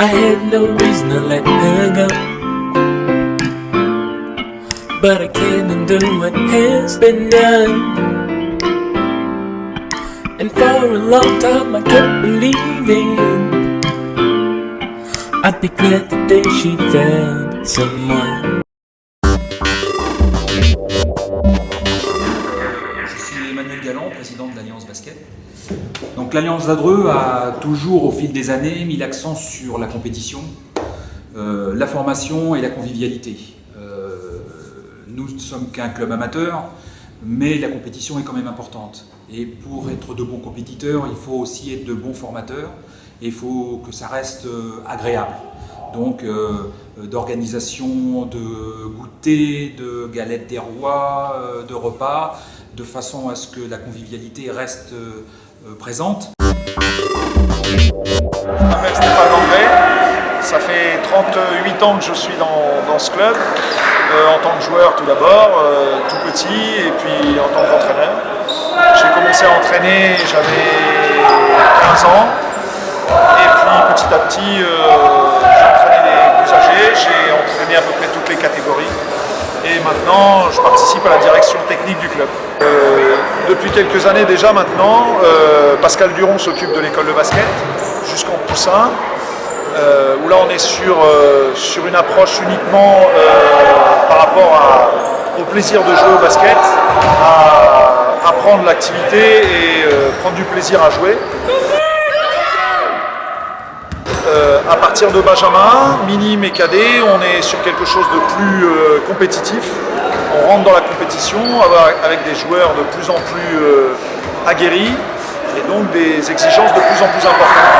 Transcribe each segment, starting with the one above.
I had no reason to let her go, but I can't undo what has been done. And for a long time I kept believing I'd be glad the day she found someone. Je suis Emmanuel Galland, président de l'Alliance Basket. Donc l'Alliance d'Adreux a toujours, au fil des années, mis l'accent sur la compétition, la formation et la convivialité. Nous ne sommes qu'un club amateur, mais la compétition est quand même importante. Et pour être de bons compétiteurs, il faut aussi être de bons formateurs et il faut que ça reste agréable. Donc d'organisation de goûters, de galettes des rois, de repas, de façon à ce que la convivialité reste présente. Je m'appelle Stéphane André, ça fait 38 ans que je suis dans ce club, en tant que joueur tout d'abord, tout petit, et puis en tant qu'entraîneur. J'ai commencé à entraîner, j'avais 15 ans, et puis petit à petit j'ai entraîné les plus âgés, j'ai entraîné à peu près toutes les catégories. Et maintenant, je participe à la direction technique du club. Depuis quelques années déjà maintenant, Pascal Duron s'occupe de l'école de basket jusqu'en poussin, où là on est sur une approche uniquement par rapport au plaisir de jouer au basket, à apprendre l'activité et prendre du plaisir à jouer. À partir de Benjamin, minime et cadet, on est sur quelque chose de plus compétitif. On rentre dans la compétition avec des joueurs de plus en plus aguerris et donc des exigences de plus en plus importantes.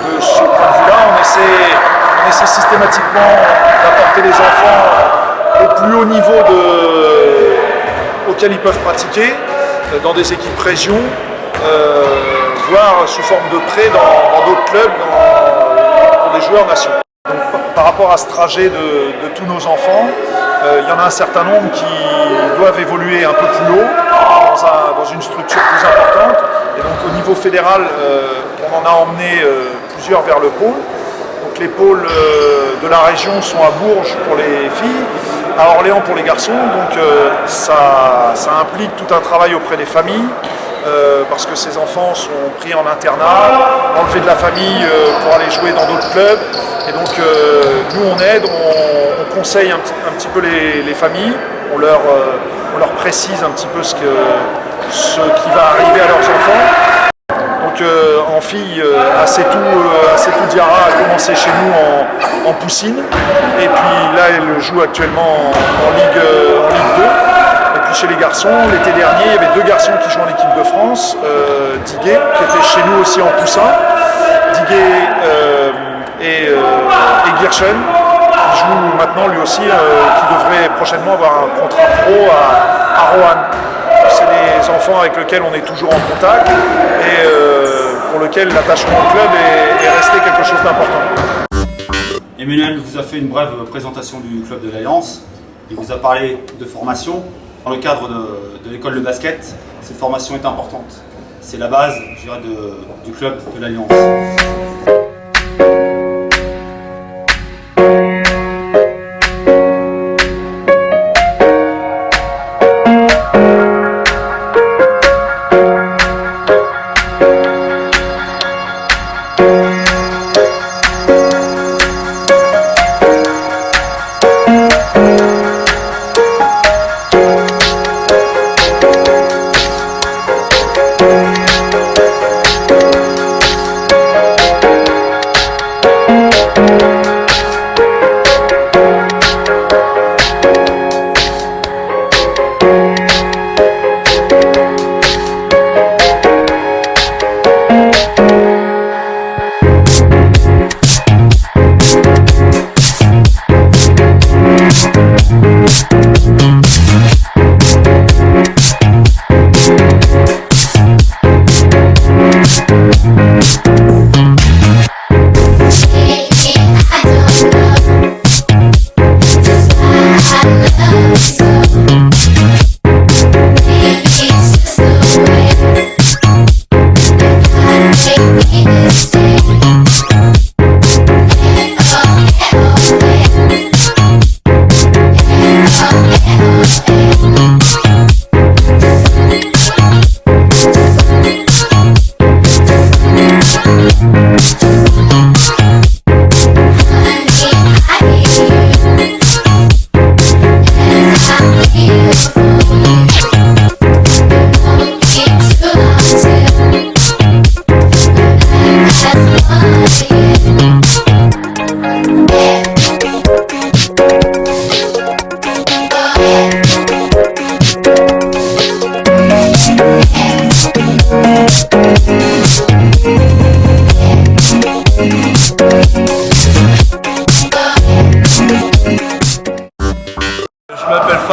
De ce point de vue-là, on essaie systématiquement d'apporter les enfants au plus haut niveau auquel ils peuvent pratiquer, dans des équipes régions, voire sous forme de prêt dans d'autres clubs pour des joueurs nationaux. Donc, par rapport à ce trajet de tous nos enfants, il y en a un certain nombre qui doivent évoluer un peu plus haut, dans une structure plus importante. Et donc au niveau fédéral, on en a emmené plusieurs vers le pôle. Donc les pôles de la région sont à Bourges pour les filles, à Orléans pour les garçons. Donc ça implique tout un travail auprès des familles. Parce que ces enfants sont pris en internat, enlevés de la famille pour aller jouer dans d'autres clubs. Et donc nous on aide, on conseille un petit peu les familles, on leur précise un petit peu ce qui va arriver à leurs enfants. Donc en fille, Assetou Diarra a commencé chez nous en poussine. Et puis là elle joue actuellement en Ligue 2. Et puis chez les garçons, l'été dernier, il y avait deux garçons qui jouent en équipe de France, Diguet, qui était chez nous aussi en poussin, Diguet et Guirchen, qui joue maintenant lui aussi, qui devrait prochainement avoir un contrat pro à Roanne. C'est des enfants avec lesquels on est toujours en contact et pour lesquels l'attachement au club est resté quelque chose d'important. Emmanuel vous a fait une brève présentation du club de l'Alliance. Il vous a parlé de formation. Dans le cadre de l'école de basket, cette formation est importante. C'est la base, je dirais, du club de l'Alliance.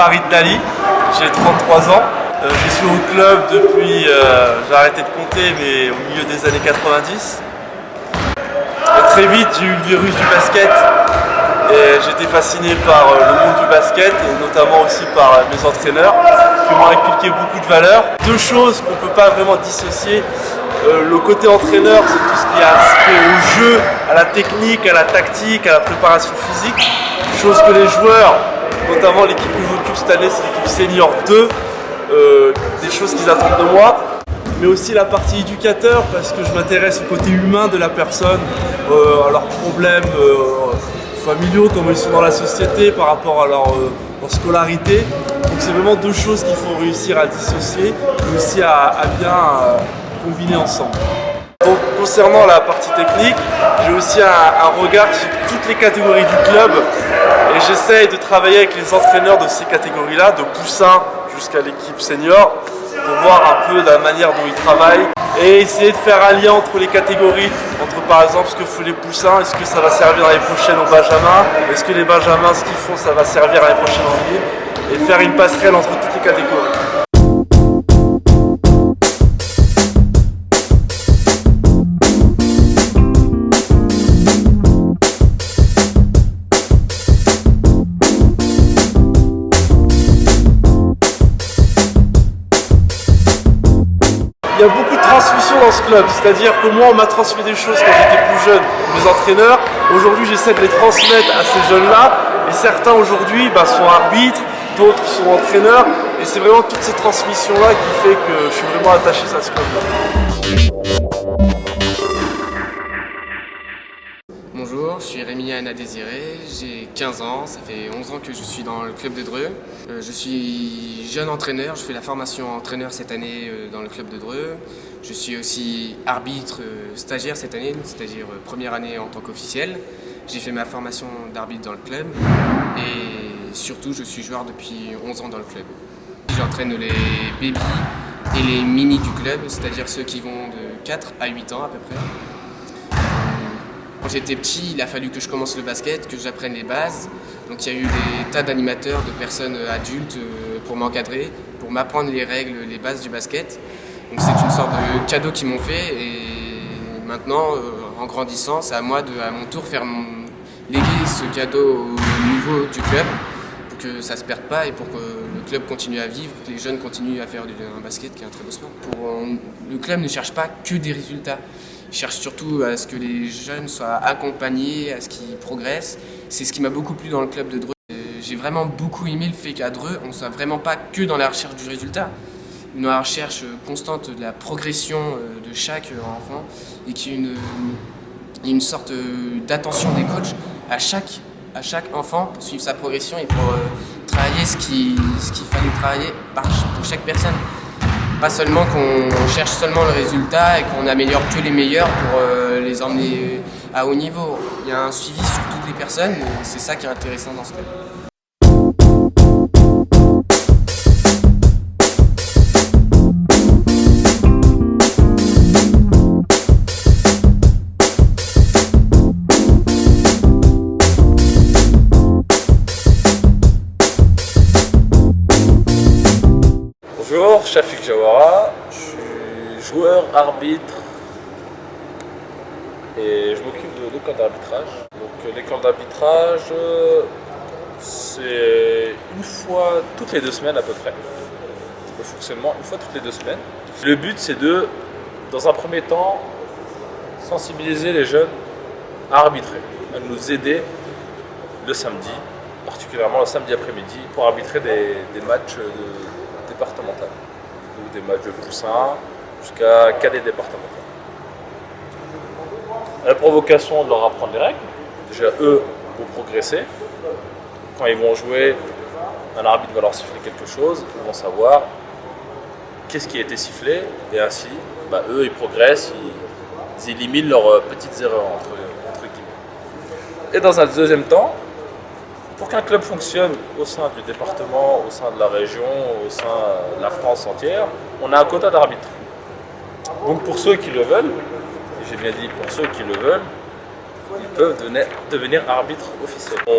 Farid Dali, j'ai 33 ans. Je suis au club depuis, j'ai arrêté de compter, mais au milieu des années 90. Et très vite, j'ai eu le virus du basket et j'étais fasciné par le monde du basket et notamment aussi par mes entraîneurs qui m'ont inculqué beaucoup de valeurs. Deux choses qu'on ne peut pas vraiment dissocier. Le côté entraîneur, c'est tout ce qui est aspect au jeu, à la technique, à la tactique, à la préparation physique. Chose que les joueurs, notamment l'équipe que je m'occupe cette année, c'est l'équipe senior 2, des choses qu'ils attendent de moi. Mais aussi la partie éducateur, parce que je m'intéresse au côté humain de la personne, à leurs problèmes familiaux, comment ils sont dans la société par rapport à leur scolarité. Donc c'est vraiment deux choses qu'il faut réussir à dissocier, mais aussi à bien combiner ensemble. Donc concernant la partie technique, j'ai aussi un regard sur toutes les catégories du club et j'essaye de travailler avec les entraîneurs de ces catégories-là, de poussin jusqu'à l'équipe senior, pour voir un peu la manière dont ils travaillent et essayer de faire un lien entre les catégories, entre par exemple ce que font les poussins, est-ce que ça va servir l'année prochaine aux benjamins, est-ce que les benjamins, ce qu'ils font, ça va servir l'année prochaine en ligne, et faire une passerelle entre toutes les catégories. Il y a beaucoup de transmission dans ce club, c'est-à-dire que moi on m'a transmis des choses quand j'étais plus jeune, mes entraîneurs. Aujourd'hui j'essaie de les transmettre à ces jeunes-là et certains aujourd'hui sont arbitres, d'autres sont entraîneurs et c'est vraiment toutes ces transmissions-là qui fait que je suis vraiment attaché à ce club-là. Bonjour, je suis Rémi Anna Désiré, j'ai 15 ans, ça fait 11 ans que je suis dans le club de Dreux. Je suis jeune entraîneur, je fais la formation entraîneur cette année dans le club de Dreux. Je suis aussi arbitre stagiaire cette année, c'est-à-dire première année en tant qu'officiel. J'ai fait ma formation d'arbitre dans le club et surtout je suis joueur depuis 11 ans dans le club. J'entraîne les bébés et les mini du club, c'est-à-dire ceux qui vont de 4 à 8 ans à peu près. Quand j'étais petit, il a fallu que je commence le basket, que j'apprenne les bases. Donc il y a eu des tas d'animateurs, de personnes adultes pour m'encadrer, pour m'apprendre les règles, les bases du basket. Donc c'est une sorte de cadeau qu'ils m'ont fait et maintenant, en grandissant, c'est à moi de, à mon tour, léguer ce cadeau au niveau du club pour que ça ne se perde pas et pour que le club continue à vivre, que les jeunes continuent à faire un basket qui est un très beau sport. Le club ne cherche pas que des résultats. Il cherche surtout à ce que les jeunes soient accompagnés, à ce qu'ils progressent. C'est ce qui m'a beaucoup plu dans le club de Dreux. J'ai vraiment beaucoup aimé le fait qu'à Dreux, on ne soit vraiment pas que dans la recherche du résultat, mais dans la recherche constante de la progression de chaque enfant et qu'il y ait une sorte d'attention des coachs à chaque enfant pour suivre sa progression et pour travailler ce qu'il fallait travailler pour chaque personne. Pas seulement qu'on cherche seulement le résultat et qu'on améliore que les meilleurs pour les emmener à haut niveau. Il y a un suivi sur toutes les personnes et c'est ça qui est intéressant dans ce club. Bonjour, Shafik Jawara, je suis joueur, arbitre et je m'occupe de l'école d'arbitrage. Donc l'école d'arbitrage, c'est une fois toutes les 2 semaines à peu près. Le fonctionnement, une fois toutes les 2 semaines. Le but c'est de, dans un premier temps, sensibiliser les jeunes à arbitrer, à nous aider le samedi, particulièrement le samedi après-midi, pour arbitrer des matchs départemental ou des matchs de poussin jusqu'à cadet départemental. La provocation de leur apprendre les règles. Déjà eux vont progresser. Quand ils vont jouer, un arbitre va leur siffler quelque chose, ils vont savoir qu'est-ce qui a été sifflé et ainsi eux ils progressent, ils éliminent leurs petites erreurs entre guillemets. Et dans un deuxième temps, pour qu'un club fonctionne au sein du département, au sein de la région, au sein de la France entière, on a un quota d'arbitres. Donc pour ceux qui le veulent, et j'ai bien dit pour ceux qui le veulent, ils peuvent devenir arbitres officiels. On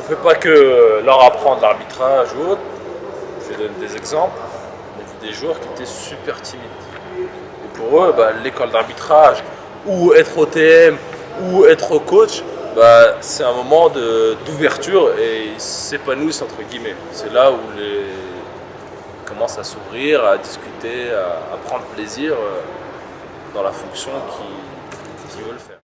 ne fait pas que leur apprendre l'arbitrage ou autre, donner des exemples, on a vu des joueurs qui étaient super timides. Et pour eux, l'école d'arbitrage, ou être OTM, ou être coach, c'est un moment d'ouverture et ils s'épanouissent entre guillemets. C'est là où ils commencent à s'ouvrir, à discuter, à prendre plaisir dans la fonction qu'ils veulent faire.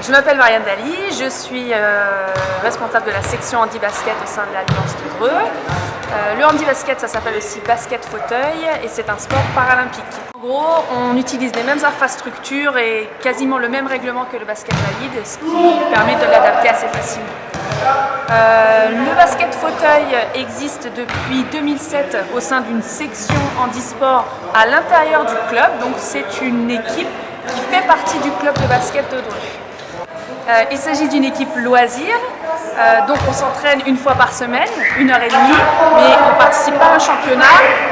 Je m'appelle Marianne Dali, je suis responsable de la section handi-basket au sein de l'Alliance de Dreux. Le handi-basket, ça s'appelle aussi basket fauteuil et c'est un sport paralympique. En gros, on utilise les mêmes infrastructures et quasiment le même règlement que le basket valide, ce qui permet de l'adapter assez facilement. Le basket fauteuil existe depuis 2007 au sein d'une section handisport à l'intérieur du club, donc c'est une équipe qui fait partie du club de basket de Dreux. Il s'agit d'une équipe loisir, donc on s'entraîne une fois par semaine, 1h30, mais on ne participe pas à un championnat,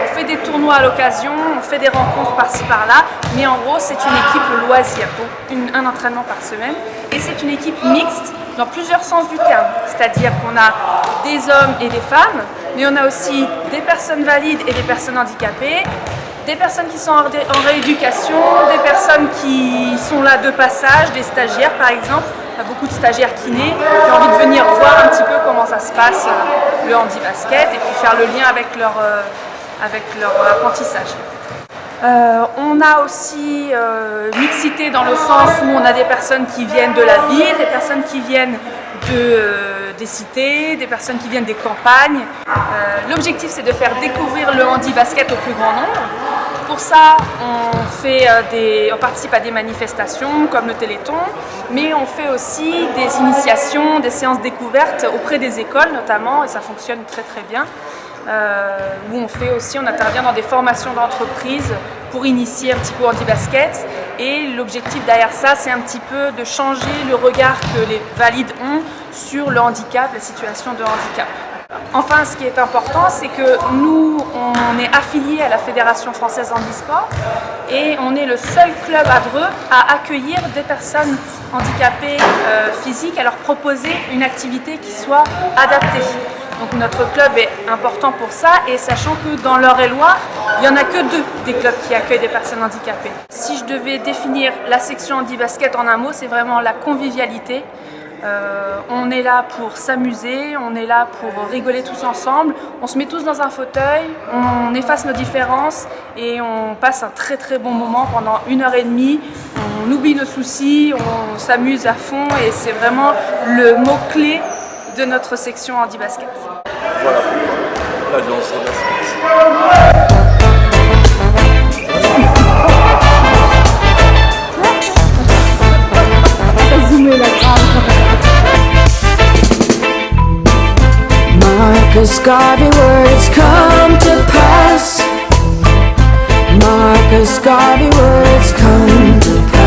on fait des tournois à l'occasion, on fait des rencontres par-ci par-là, mais en gros c'est une équipe loisir, donc un entraînement par semaine, et c'est une équipe mixte dans plusieurs sens du terme, c'est-à-dire qu'on a des hommes et des femmes, mais on a aussi des personnes valides et des personnes handicapées, des personnes qui sont en rééducation, des personnes qui sont là de passage, des stagiaires par exemple. On a beaucoup de stagiaires kinés qui ont envie de venir voir un petit peu comment ça se passe le handi-basket et puis faire le lien avec leur apprentissage. On a aussi mixité dans le sens où on a des personnes qui viennent de la ville, des personnes qui viennent des cités, des personnes qui viennent des campagnes. L'objectif c'est de faire découvrir le handi-basket au plus grand nombre. Pour ça, on participe à des manifestations comme le Téléthon, mais on fait aussi des initiations, des séances découvertes auprès des écoles notamment, et ça fonctionne très très bien. Où on intervient dans des formations d'entreprise pour initier un petit peu au handi-basket. Et l'objectif derrière ça, c'est un petit peu de changer le regard que les valides ont sur le handicap, la situation de handicap. Enfin, ce qui est important, c'est que nous, on est affiliés à la Fédération française handisport et on est le seul club à Dreux à accueillir des personnes handicapées physiques, à leur proposer une activité qui soit adaptée. Donc notre club est important pour ça, et sachant que dans l'Eure-et-Loir, il n'y en a que 2 des clubs qui accueillent des personnes handicapées. Si je devais définir la section handi-basket en un mot, c'est vraiment la convivialité. On est là pour s'amuser, on est là pour rigoler tous ensemble, on se met tous dans un fauteuil, on efface nos différences et on passe un très très bon moment pendant 1h30, on oublie nos soucis, on s'amuse à fond et c'est vraiment le mot-clé de notre section handi-basket. Voilà pourquoi l'Alliance basket. Marcus Garvey words come to pass. Marcus Garvey words come to pass.